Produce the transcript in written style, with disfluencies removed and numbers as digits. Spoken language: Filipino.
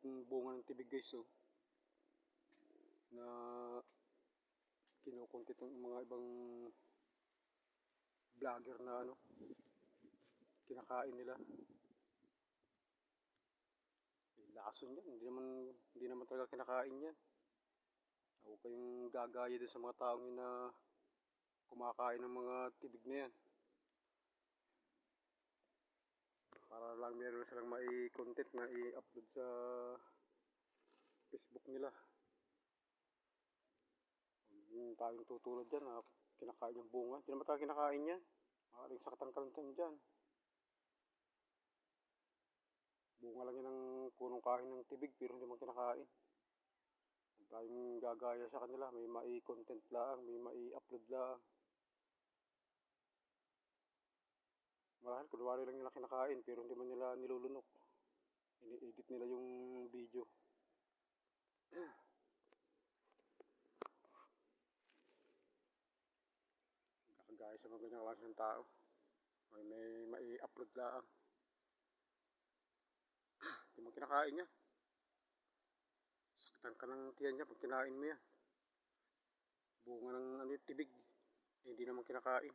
bunga ng tibig guys, oh, na kinukuntit ng mga ibang vlogger na ano, kinakain nila. Lason yan, hindi naman talaga kinakain yan. Huwag kayong gagaya din sa mga taong yun na kumakain ng mga tibig na yan. Para lang meron silang mai-content na i-upload sa Facebook nila. Yung tayong tutulad dyan na kinakain yung bunga, hindi naman talaga kinakain yan. Maaaring sakatan ka lang dyan. Bunga lang yan ng punong kain ng tibig pero hindi man kinakain. Huwag tayong gagaya sa kanila, may mai-content lang, may mai-upload lang. Marahil kunwari lang nila kinakain pero hindi man nila nilulunok. Ini-edit nila yung video. Gagaya sa mga ganyang kawas ng tao. May mai-upload lang. Hindi mo kinakain niya. Saktan ka ng tiyan niya pag kinain mo yan. Bunga ng tibig. Hindi naman kinakain.